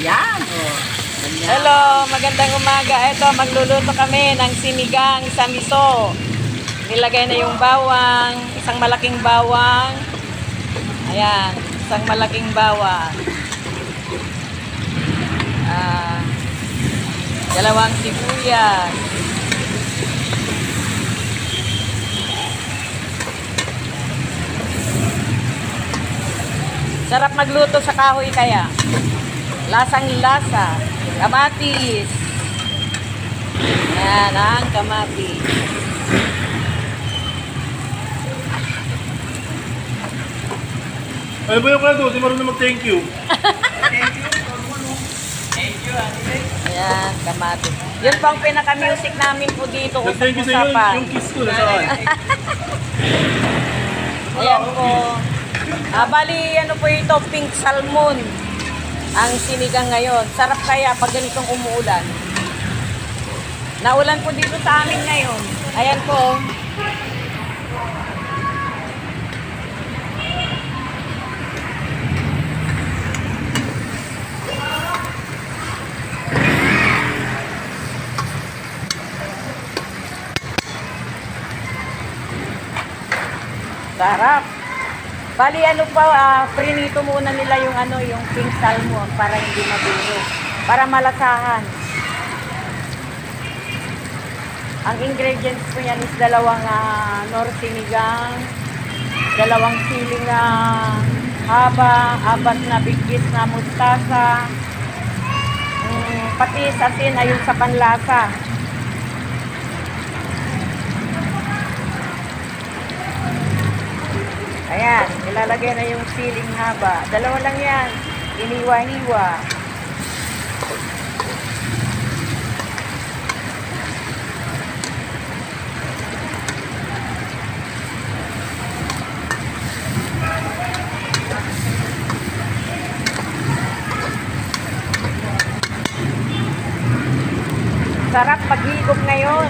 Yan. Oh. Ganyan. Hello, magandang umaga. Ito, magluluto kami ng sinigang sa miso. Nilagay na yung bawang, isang malaking bawang. Ayan, isang malaking bawang. Dalawang sibuyas. Sarap magluto sa kahoy kaya. Lasang-lasa. Kamatis. Yan ang kamatis. Ay ba yung kalado? Di marunong mag-thank you. Ayan, kamatis. Yun po ang pinaka-music namin po dito. Thank you sa iyo. Usap-usapan. Yung kiss ko na saan? Ayan po. Bali, ano po ito, pink salmon. Ang sinigang ngayon. Sarap kaya pag ganitong umuulan. Naulan po dito sa amin ngayon. Ayan po. Sarap. Bali ano pa, prinito muna nila yung ano, yung pink salmon para hindi maduro. Para malasahan. Ang ingredients po yan is dalawang nor sinigang, dalawang siling haba, apat na bigkis na mustasa, pati asin ayun sa panlasa. Ayan, ilalagay na yung siling haba. Dalawa lang yan. Iniwa-hiwa. Sarap paghigop ngayon.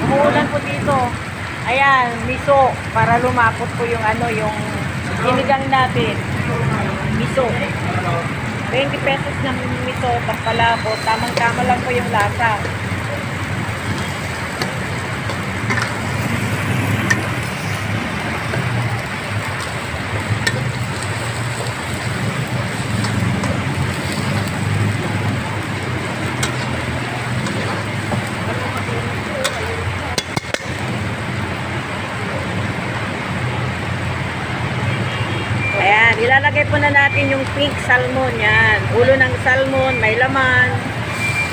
Umuulan po dito. Ayan, miso para lumapot po yung ano, yung sinigang natin. Miso. 20 pesos na miso pag palabot. Tamang-tama lang po yung lasa. Ayan, ilalagay po na natin yung pink salmon. Yan, ulo ng salmon, may laman.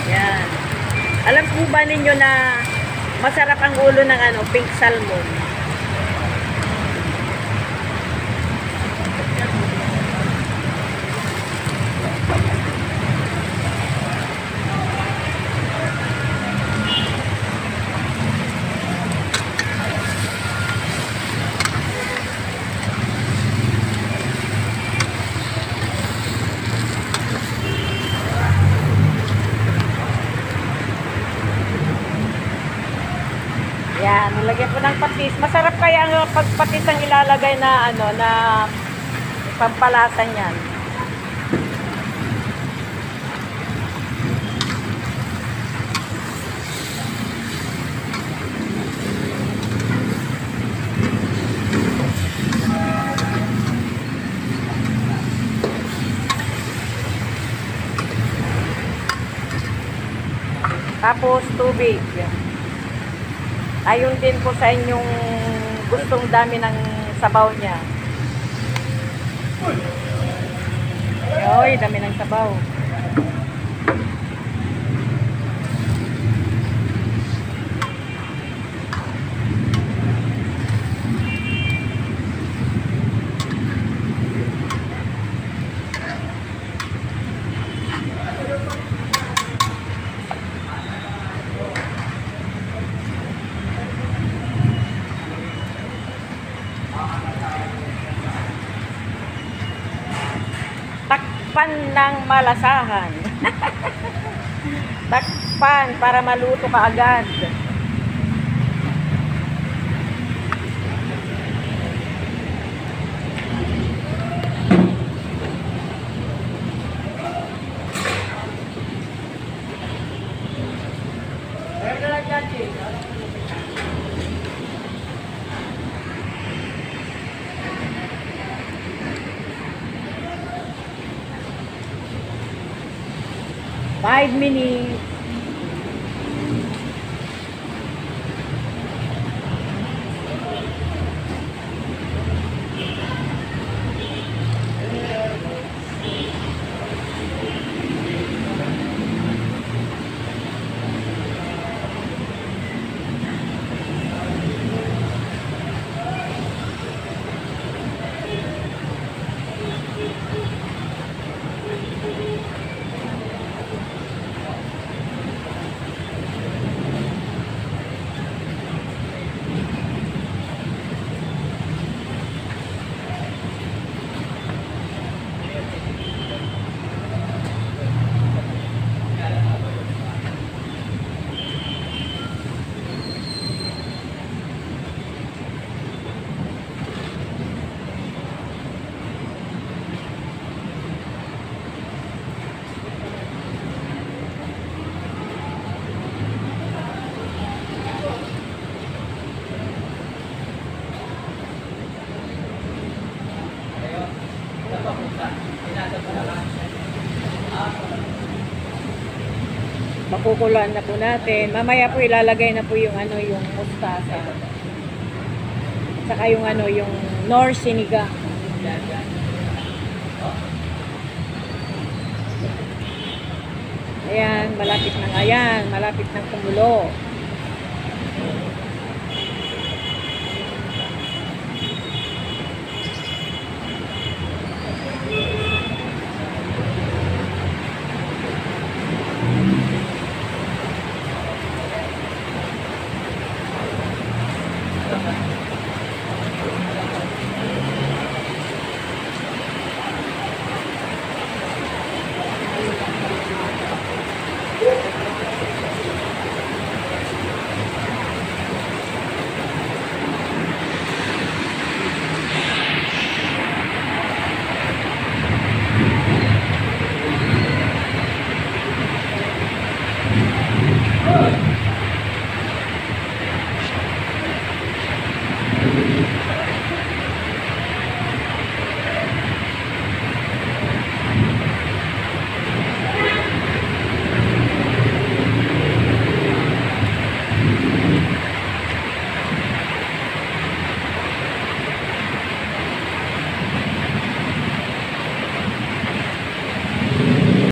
Yan. Alam po ba ninyo na masarap ang ulo ng ano, pink salmon? Yan, nilagyan ko ng patis. Masarap kaya ang pagpatis ang ilalagay na ano, na pampalasa niyan. Tapos tubig. Ayun din po sa inyong gustong dami ng sabaw niya. Oy, dami ng sabaw. Takpan ng malasahan. Takpan para maluto ka agad. 5 minutes. Makukulaan na po natin. Mamaya po ilalagay na po yung ano, yung mustasa. Saka yung ano, yung nor sinigang. Ayan, malapit nang kumulo.